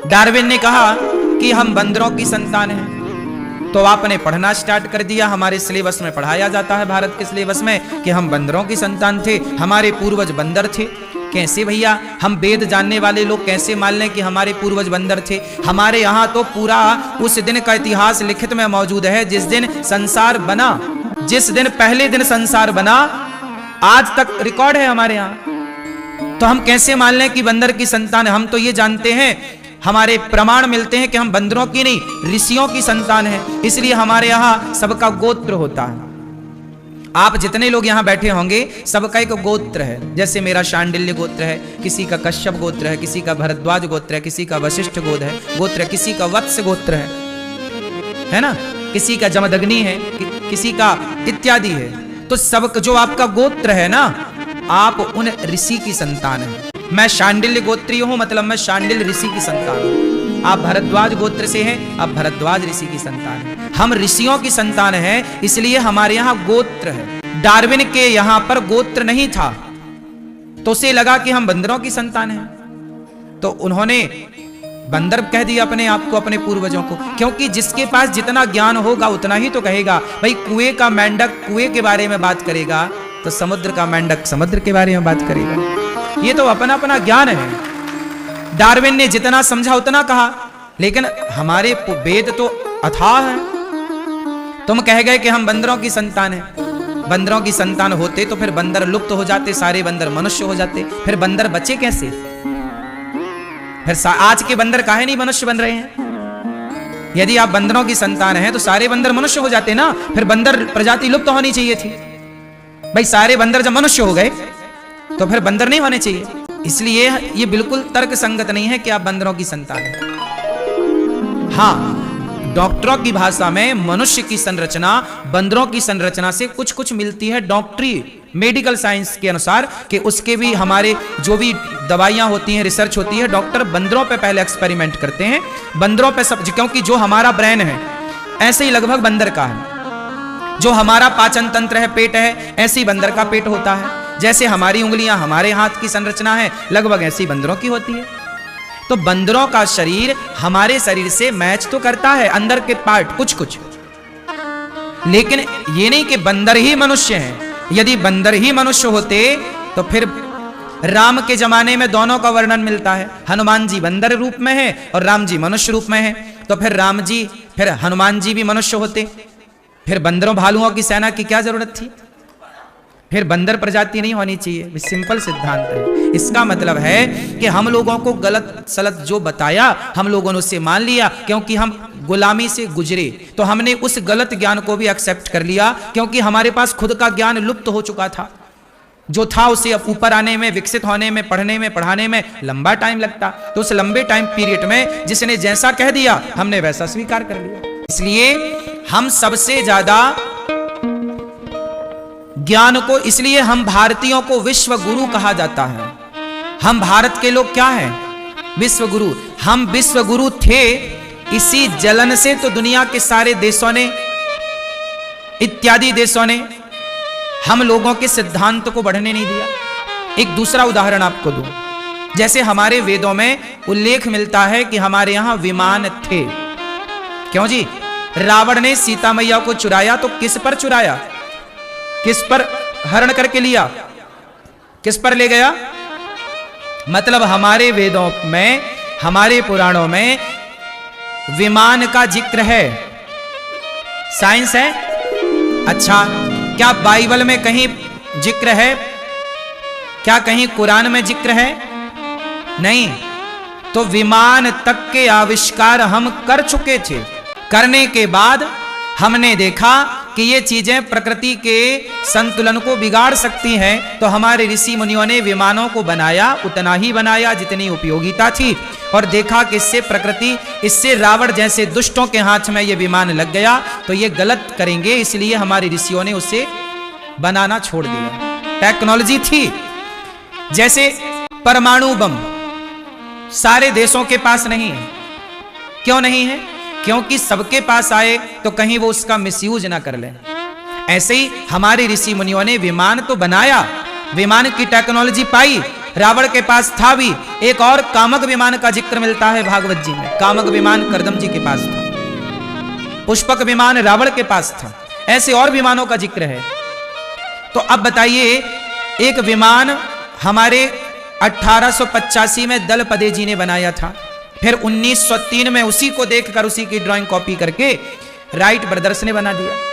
Darwin ने कहा कि हम बंदरों की संतान हैं, तो आपने पढ़ना स्टार्ट कर दिया। हमारे सिलेबस में पढ़ाया जाता है, भारत के सिलेबस में, कि हम बंदरों की संतान थे, हमारे पूर्वज बंदर थे। कैसे भैया, हम वेद जानने वाले लोग कैसे मान लें कि हमारे पूर्वज बंदर थे? हमारे यहाँ तो पूरा उस दिन का इतिहास लिखित में मौजूद है, जिस दिन संसार बना, जिस दिन पहले दिन संसार बना, आज तक रिकॉर्ड है हमारे यहाँ। तो हम कैसे मान लें कि बंदर की संतान है? हम तो ये जानते हैं, हमारे प्रमाण मिलते हैं कि हम बंदरों की नहीं, ऋषियों की संतान है। इसलिए हमारे यहाँ सबका गोत्र होता है। आप जितने लोग यहाँ बैठे होंगे सबका एक गोत्र है। जैसे मेरा शांडिल्य गोत्र है, किसी का कश्यप गोत्र है, किसी का भरद्वाज गोत्र है, किसी का वशिष्ठ गोत्र है, किसी का वत्स गोत्र है ना, किसी का जमदग्नि है, किसी का इत्यादि है। तो सब जो आपका गोत्र है ना, आप उन ऋषि की संतान है। मैं शांडिल्य गोत्रीय हूं, मतलब मैं शांडिल्य ऋषि की संतान हूं। आप भरद्वाज गोत्र से हैं, आप भरद्वाज ऋषि की संतान हैं। हम ऋषियों की संतान हैं, इसलिए हमारे यहाँ गोत्र है। डार्विन के यहाँ पर गोत्र नहीं था, तो उसे लगा कि हम बंदरों की संतान हैं, तो उन्होंने बंदर कह दिया अपने आप को, अपने पूर्वजों को। क्योंकि जिसके पास जितना ज्ञान होगा उतना ही तो कहेगा। भाई कुएं का मेंढक कुएं के बारे में बात करेगा, तो समुद्र का मेंढक समुद्र के बारे में बात करेगा। ये तो अपना अपना ज्ञान है। डार्विन ने जितना समझा उतना कहा, लेकिन हमारे वेद तो अथाह है। तुम कह गए कि हम बंदरों की संतान हैं। बंदरों की संतान होते तो फिर बंदर लुप्त हो जाते, सारे बंदर मनुष्य हो जाते, फिर बंदर बचे कैसे? फिर आज के बंदर काहे नहीं मनुष्य बन रहे हैं? यदि आप बंदरों की संतान हैं तो सारे बंदर मनुष्य हो जाते ना, फिर बंदर प्रजाति लुप्त होनी चाहिए थी। भाई सारे बंदर जब मनुष्य हो गए तो फिर बंदर नहीं होने चाहिए। इसलिए ये बिल्कुल तर्क संगत नहीं है कि आप बंदरों की संतान हैं। हाँ, डॉक्टरों की भाषा में मनुष्य की संरचना बंदरों की संरचना से कुछ कुछ मिलती है। डॉक्टरी मेडिकल साइंस के अनुसार कि उसके भी हमारे जो भी दवाइयां होती हैं, रिसर्च होती है, डॉक्टर बंदरों पे पहले एक्सपेरिमेंट करते हैं, बंदरों पे सब। क्योंकि जो हमारा ब्रेन है ऐसे ही लगभग बंदर का है, जो हमारा पाचन तंत्र है, पेट है, ऐसे ही बंदर का पेट होता है। जैसे हमारी उंगलियां हमारे हाथ की संरचना है, लगभग ऐसी बंदरों की होती है। तो बंदरों का शरीर हमारे शरीर से मैच तो करता है, अंदर के पार्ट कुछ कुछ, लेकिन ये नहीं कि बंदर ही मनुष्य हैं। यदि बंदर ही मनुष्य होते तो फिर राम के जमाने में दोनों का वर्णन मिलता है। हनुमान जी बंदर रूप में है और राम जी मनुष्य रूप में है, तो फिर हनुमान जी भी मनुष्य होते, फिर बंदरों भालुओं की सेना की क्या जरूरत थी? फिर बंदर प्रजाति नहीं होनी चाहिए। सिंपल सिद्धांत है। इसका मतलब है कि हम लोगों को गलत सलत जो बताया हम लोगों ने उससे मान लिया, क्योंकि हम गुलामी से गुजरे तो हमने उस गलत ज्ञान को भी एक्सेप्ट कर लिया, क्योंकि हमारे पास खुद का ज्ञान लुप्त हो चुका था। जो था उसे अब ऊपर आने में, विकसित होने में, पढ़ने में, पढ़ाने में लंबा टाइम लगता। तो उस लंबे टाइम पीरियड में जिसने जैसा कह दिया हमने वैसा स्वीकार कर लिया। इसलिए हम सबसे ज्यादा ज्ञान को, इसलिए हम भारतीयों को विश्व गुरु कहा जाता है। हम भारत के लोग क्या हैं? विश्व गुरु। हम विश्व गुरु थे, इसी जलन से तो दुनिया के सारे देशों ने, इत्यादि देशों ने हम लोगों के सिद्धांत को बढ़ने नहीं दिया। एक दूसरा उदाहरण आपको दूं, जैसे हमारे वेदों में उल्लेख मिलता है कि हमारे यहां विमान थे। क्यों जी? रावण ने सीता मैया को चुराया तो किस पर चुराया? किस पर हरण करके लिया? किस पर ले गया? मतलब हमारे वेदों में, हमारे पुराणों में विमान का जिक्र है। साइंस है। अच्छा, क्या बाइबल में कहीं जिक्र है? क्या कहीं कुरान में जिक्र है? नहीं। तो विमान तक के आविष्कार हम कर चुके थे। करने के बाद हमने देखा कि ये चीजें प्रकृति के संतुलन को बिगाड़ सकती हैं, तो हमारे ऋषि मुनियों ने विमानों को बनाया, उतना ही बनाया जितनी उपयोगिता थी, और देखा कि इससे रावण जैसे दुष्टों के हाथ में ये विमान लग गया तो ये गलत करेंगे, इसलिए हमारे ऋषियों ने उसे बनाना छोड़ दिया। टेक्नोलॉजी थी। जैसे परमाणु बम सारे देशों के पास नहीं है। क्यों नहीं है? क्योंकि सबके पास आए तो कहीं वो उसका मिसयूज ना कर ले। ऐसे ही हमारे ऋषि मुनियों ने विमान तो बनाया, विमान की टेक्नोलॉजी पाई, रावण के पास था भी। एक और कामक विमान का जिक्र मिलता है भागवत जी में। कामक विमान करदम जी के पास था, पुष्पक विमान रावण के पास था, ऐसे और विमानों का जिक्र है। तो अब बताइए, एक विमान हमारे 1885 में दलपदे जी ने बनाया था, फिर 1903 में उसी को देखकर उसी की ड्राइंग कॉपी करके राइट ब्रदर्स ने बना दिया।